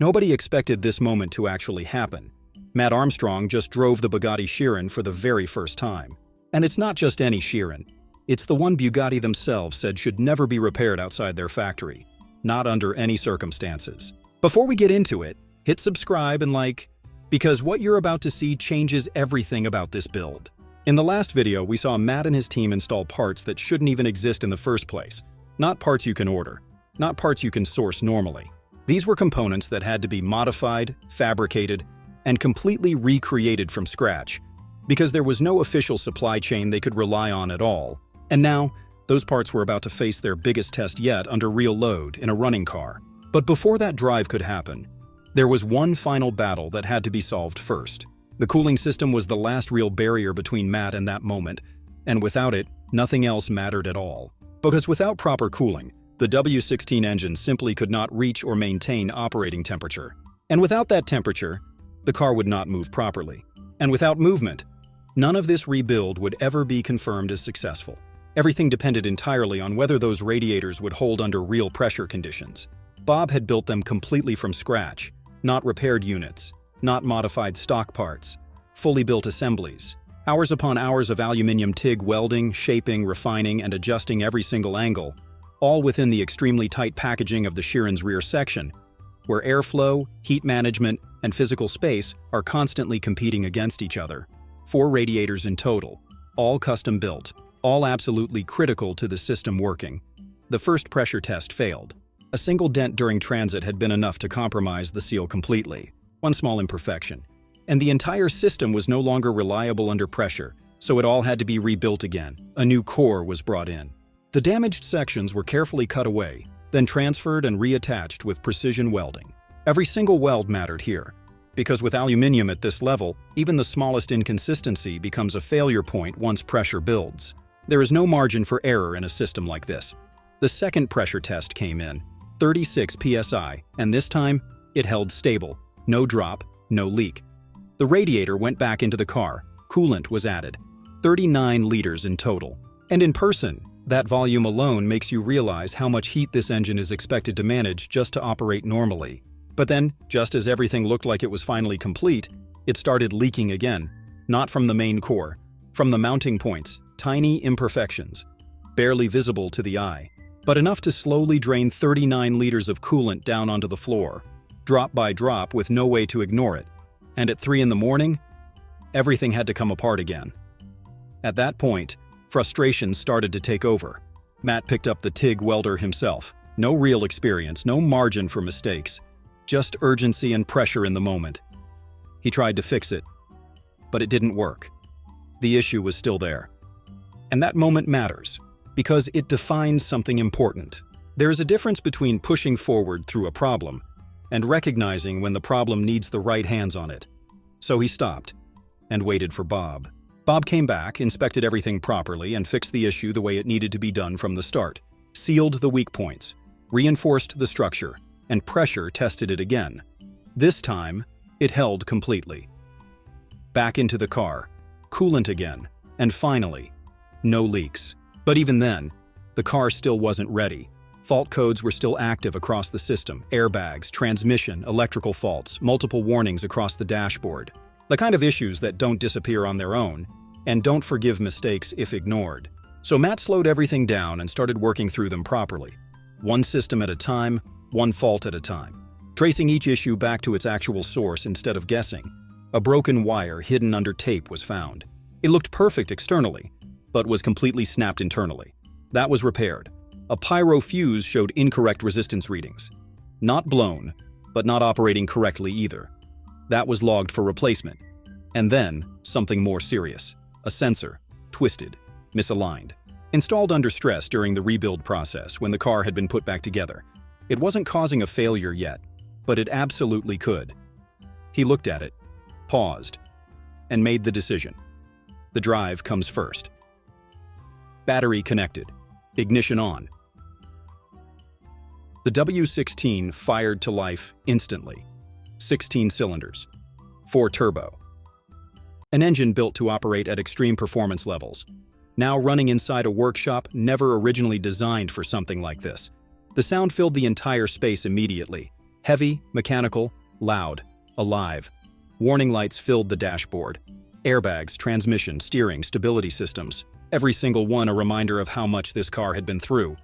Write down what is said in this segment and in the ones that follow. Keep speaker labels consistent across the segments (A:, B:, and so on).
A: Nobody expected this moment to actually happen. Matt Armstrong just drove the Bugatti Chiron for the very first time. And it's not just any Chiron. It's the one Bugatti themselves said should never be repaired outside their factory. Not under any circumstances. Before we get into it, hit subscribe and like, because what you're about to see changes everything about this build. In the last video, we saw Matt and his team install parts that shouldn't even exist in the first place. Not parts you can order. Not parts you can source normally. These were components that had to be modified, fabricated, and completely recreated from scratch, because there was no official supply chain they could rely on at all. And now, those parts were about to face their biggest test yet under real load in a running car. But before that drive could happen, there was one final battle that had to be solved first. The cooling system was the last real barrier between Matt and that moment, and without it, nothing else mattered at all. Because without proper cooling, the W16 engine simply could not reach or maintain operating temperature. And without that temperature, the car would not move properly. And without movement, none of this rebuild would ever be confirmed as successful. Everything depended entirely on whether those radiators would hold under real pressure conditions. Bob had built them completely from scratch, not repaired units, not modified stock parts, fully built assemblies. Hours upon hours of aluminum TIG welding, shaping, refining, and adjusting every single angle, all within the extremely tight packaging of the Chiron's rear section, where airflow, heat management, and physical space are constantly competing against each other. 4 radiators in total, all custom-built, all absolutely critical to the system working. The first pressure test failed. A single dent during transit had been enough to compromise the seal completely. One small imperfection. And the entire system was no longer reliable under pressure, so it all had to be rebuilt again. A new core was brought in. The damaged sections were carefully cut away, then transferred and reattached with precision welding. Every single weld mattered here, because with aluminum at this level, even the smallest inconsistency becomes a failure point once pressure builds. There is no margin for error in a system like this. The second pressure test came in, 36 psi, and this time, it held stable. No drop, no leak. The radiator went back into the car. Coolant was added. 39 liters in total. And in person, that volume alone makes you realize how much heat this engine is expected to manage just to operate normally. But then, just as everything looked like it was finally complete, it started leaking again. Not from the main core, from the mounting points, tiny imperfections, barely visible to the eye, but enough to slowly drain 39 liters of coolant down onto the floor, drop by drop with no way to ignore it. And at 3 in the morning, everything had to come apart again. At that point, frustration started to take over. Matt picked up the TIG welder himself. No real experience, no margin for mistakes, just urgency and pressure in the moment. He tried to fix it, but it didn't work. The issue was still there. And that moment matters, because it defines something important. There is a difference between pushing forward through a problem and recognizing when the problem needs the right hands on it. So he stopped and waited for Bob. Bob came back, inspected everything properly, and fixed the issue the way it needed to be done from the start. Sealed the weak points, reinforced the structure, and pressure tested it again. This time, it held completely. Back into the car, coolant again, and finally, no leaks. But even then, the car still wasn't ready. Fault codes were still active across the system: airbags, transmission, electrical faults, multiple warnings across the dashboard. The kind of issues that don't disappear on their own, and don't forgive mistakes if ignored. So Matt slowed everything down and started working through them properly. One system at a time, one fault at a time. Tracing each issue back to its actual source instead of guessing. A broken wire hidden under tape was found. It looked perfect externally, but was completely snapped internally. That was repaired. A pyro fuse showed incorrect resistance readings. Not blown, but not operating correctly either. That was logged for replacement. And then, something more serious. A sensor, twisted, misaligned. Installed under stress during the rebuild process when the car had been put back together. It wasn't causing a failure yet, but it absolutely could. He looked at it, paused, and made the decision. The drive comes first. Battery connected. Ignition on. The W16 fired to life instantly. 16 cylinders. 4 turbo. An engine built to operate at extreme performance levels. Now running inside a workshop never originally designed for something like this. The sound filled the entire space immediately. Heavy, mechanical, loud, alive. Warning lights filled the dashboard. Airbags, transmission, steering, stability systems. Every single one a reminder of how much this car had been through.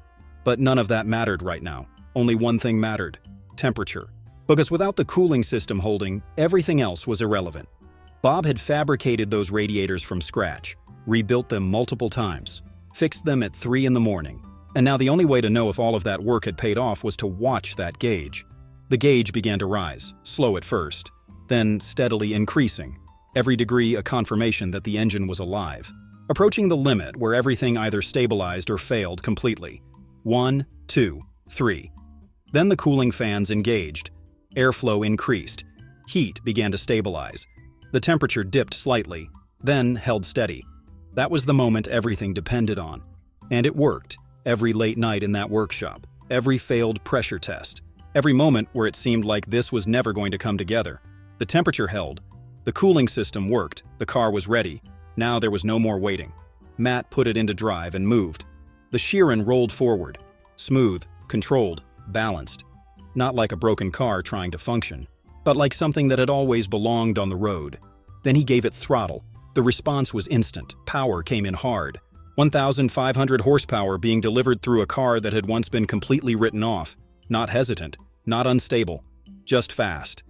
A: But none of that mattered right now. Only one thing mattered: temperature. Because without the cooling system holding, everything else was irrelevant. Bob had fabricated those radiators from scratch, rebuilt them multiple times, fixed them at 3 in the morning. And now the only way to know if all of that work had paid off was to watch that gauge. The gauge began to rise, slow at first, then steadily increasing. Every degree a confirmation that the engine was alive. Approaching the limit where everything either stabilized or failed completely. 1, 2, 3. Then the cooling fans engaged. Airflow increased. Heat began to stabilize. The temperature dipped slightly, then held steady. That was the moment everything depended on. And it worked. Every late night in that workshop. Every failed pressure test. Every moment where it seemed like this was never going to come together. The temperature held. The cooling system worked. The car was ready. Now there was no more waiting. Matt put it into drive and moved. The Chiron rolled forward. Smooth, controlled, balanced. Not like a broken car trying to function, but like something that had always belonged on the road. Then he gave it throttle. The response was instant. Power came in hard. 1,500 horsepower being delivered through a car that had once been completely written off. Not hesitant, not unstable, just fast.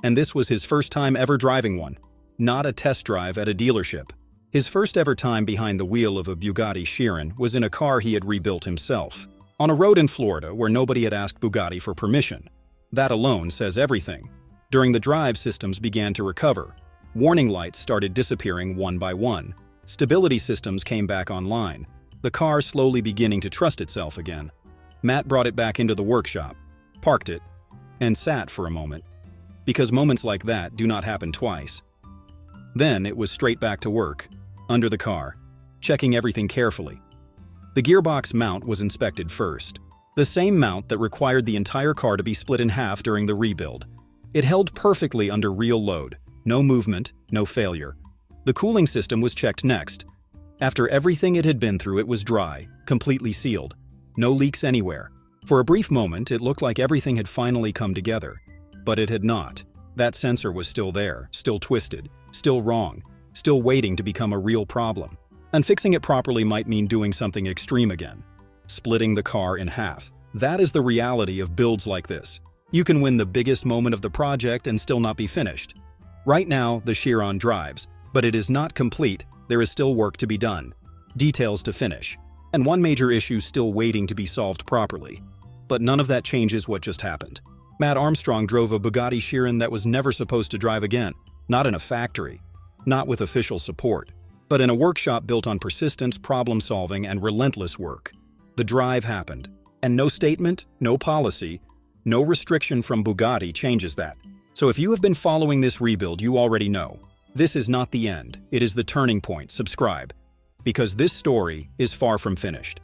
A: And this was his first time ever driving one. Not a test drive at a dealership. His first ever time behind the wheel of a Bugatti Chiron was in a car he had rebuilt himself. On a road in Florida where nobody had asked Bugatti for permission. That alone says everything. During the drive, systems began to recover. Warning lights started disappearing one by one. Stability systems came back online. The car slowly beginning to trust itself again. Matt brought it back into the workshop, parked it, and sat for a moment. Because moments like that do not happen twice. Then it was straight back to work, under the car, checking everything carefully. The gearbox mount was inspected first. The same mount that required the entire car to be split in half during the rebuild. It held perfectly under real load. No movement, no failure. The cooling system was checked next. After everything it had been through, it was dry, completely sealed. No leaks anywhere. For a brief moment, it looked like everything had finally come together. But it had not. That sensor was still there, still twisted, still wrong, still waiting to become a real problem. And fixing it properly might mean doing something extreme again. Splitting the car in half. That is the reality of builds like this. You can win the biggest moment of the project and still not be finished. Right now, the Chiron drives, but it is not complete. There is still work to be done. Details to finish. And one major issue still waiting to be solved properly. But none of that changes what just happened. Matt Armstrong drove a Bugatti Chiron that was never supposed to drive again. Not in a factory. Not with official support. But in a workshop built on persistence, problem-solving, and relentless work. The drive happened. And no statement, no policy, no restriction from Bugatti changes that. So if you have been following this rebuild, you already know. This is not the end. It is the turning point. Subscribe. Because this story is far from finished.